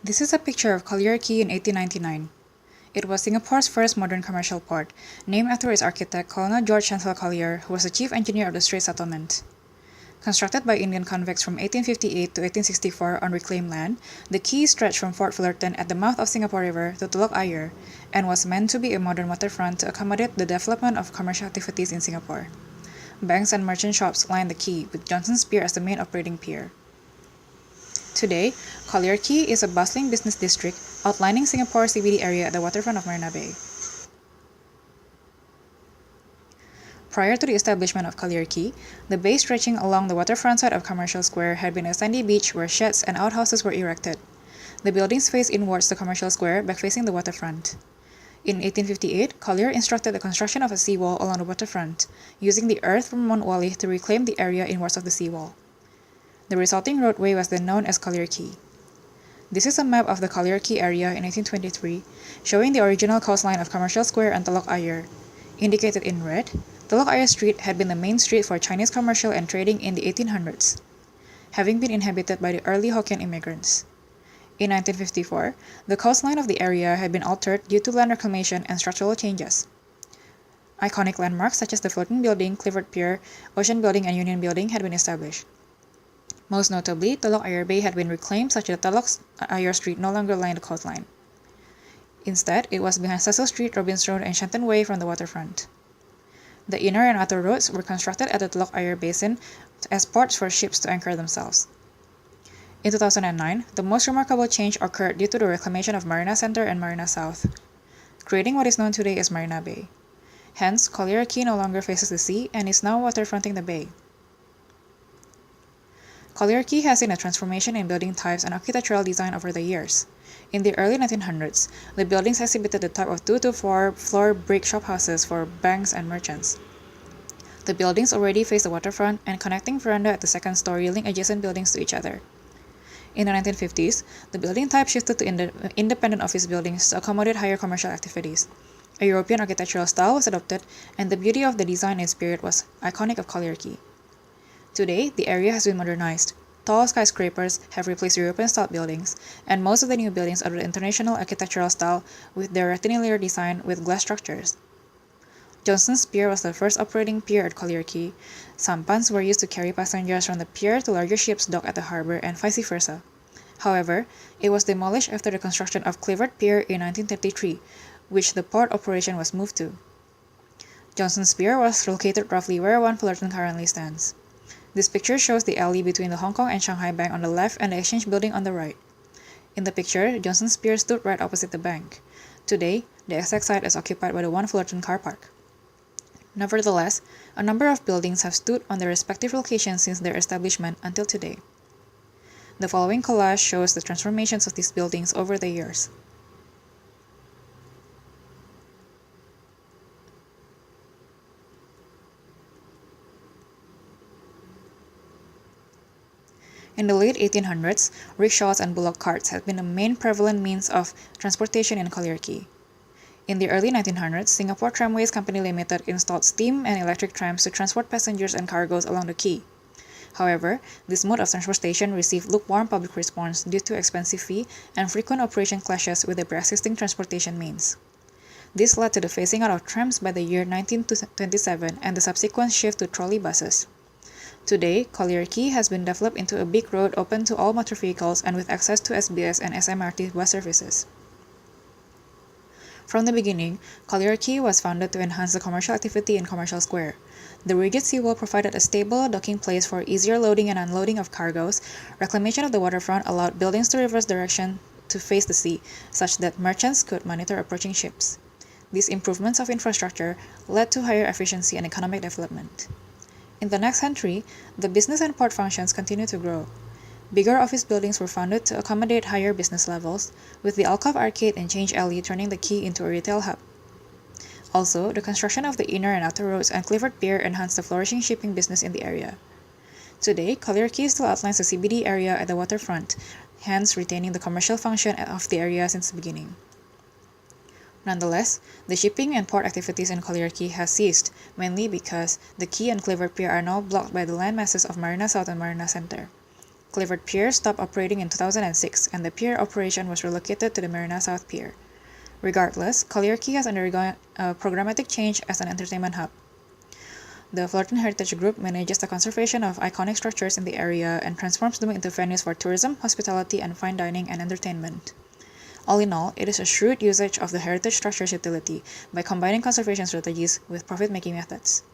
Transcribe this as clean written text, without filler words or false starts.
This is a picture of Collyer Quay in 1899. It was Singapore's first modern commercial port, named after its architect Colonel George Chancellor Collyer, who was the chief engineer of the Strait Settlement. Constructed by Indian convicts from 1858 to 1864 on reclaimed land, the quay stretched from Fort Fullerton at the mouth of Singapore River to Telok Ayer and was meant to be a modern waterfront to accommodate the development of commercial activities in Singapore. Banks and merchant shops lined the quay, with Johnson's Pier as the main operating pier. Today, Collyer Quay is a bustling business district outlining Singapore's CBD area at the waterfront of Marina Bay. Prior to the establishment of Collyer Quay, the bay stretching along the waterfront side of Commercial Square had been a sandy beach where sheds and outhouses were erected. The buildings faced inwards to Commercial Square, back-facing the waterfront. In 1858, Collyer instructed the construction of a seawall along the waterfront, using the earth from Mount Wally to reclaim the area inwards of the seawall. The resulting roadway was then known as Collyer Quay. This is a map of the Collyer Quay area in 1823, showing the original coastline of Commercial Square and Telok Ayer. Indicated in red, Telok Ayer Street had been the main street for Chinese commercial and trading in the 1800s, having been inhabited by the early Hokkien immigrants. In 1954, the coastline of the area had been altered due to land reclamation and structural changes. Iconic landmarks such as the Fullerton Building, Clifford Pier, Ocean Building, and Union Building had been established. Most notably, Telok Ayer Bay had been reclaimed such that Telok Ayer Street no longer lined the coastline. Instead, it was behind Cecil Street, Robins Road, and Shenton Way from the waterfront. The inner and outer roads were constructed at the Telok Ayer Basin as ports for ships to anchor themselves. In 2009, the most remarkable change occurred due to the reclamation of Marina Center and Marina South, creating what is known today as Marina Bay. Hence, Collyer Quay no longer faces the sea and is now waterfronting the bay. Collyer Quay has seen a transformation in building types and architectural design over the years. In the early 1900s, the buildings exhibited the type of 2 to 4 floor brick shophouses for banks and merchants. The buildings already faced the waterfront and connecting veranda at the second story linked adjacent buildings to each other. In the 1950s, the building type shifted to independent office buildings to accommodate higher commercial activities. A European architectural style was adopted, and the beauty of the design and spirit was iconic of Collyer Quay. Today, the area has been modernized. Tall skyscrapers have replaced European-style buildings, and most of the new buildings are the international architectural style with their rectilinear design with glass structures. Johnson's Pier was the first operating pier at Collyer Quay. Sampans were used to carry passengers from the pier to larger ships docked at the harbor and vice versa. However, it was demolished after the construction of Clifford Pier in 1933, which the port operation was moved to. Johnson's Pier was located roughly where One Fullerton currently stands. This picture shows the alley between the Hong Kong and Shanghai Bank on the left and the Exchange Building on the right. In the picture, Johnson's Pier stood right opposite the bank. Today, the exact site is occupied by the One Fullerton car park. Nevertheless, a number of buildings have stood on their respective locations since their establishment until today. The following collage shows the transformations of these buildings over the years. In the late 1800s, rickshaws and bullock carts had been the main prevalent means of transportation in Collyer Quay. In the early 1900s, Singapore Tramways Company Limited installed steam and electric trams to transport passengers and cargoes along the quay. However, this mode of transportation received lukewarm public response due to expensive fee and frequent operation clashes with the pre-existing transportation means. This led to the phasing out of trams by the year 1927 and the subsequent shift to trolley buses. Today, Collyer Quay has been developed into a big road open to all motor vehicles and with access to SBS and SMRT bus services. From the beginning, Collyer Quay was founded to enhance the commercial activity in Commercial Square. The rigid seawall provided a stable docking place for easier loading and unloading of cargoes. Reclamation of the waterfront allowed buildings to reverse direction to face the sea, such that merchants could monitor approaching ships. These improvements of infrastructure led to higher efficiency and economic development. In the next century, the business and port functions continued to grow. Bigger office buildings were founded to accommodate higher business levels, with the Alcove Arcade and Change Alley turning the quay into a retail hub. Also, the construction of the inner and outer roads and Clifford Pier enhanced the flourishing shipping business in the area. Today, Collyer Quay still outlines the CBD area at the waterfront, hence retaining the commercial function of the area since the beginning. Nonetheless, the shipping and port activities in Collyer Quay has ceased, mainly because the quay and Clifford Pier are now blocked by the land masses of Marina South and Marina Center. Clifford Pier stopped operating in 2006, and the pier operation was relocated to the Marina South Pier. Regardless, Collyer Quay has undergone a programmatic change as an entertainment hub. The Fullerton Heritage Group manages the conservation of iconic structures in the area and transforms them into venues for tourism, hospitality, and fine dining and entertainment. All in all, it is a shrewd usage of the heritage structure's utility by combining conservation strategies with profit-making methods.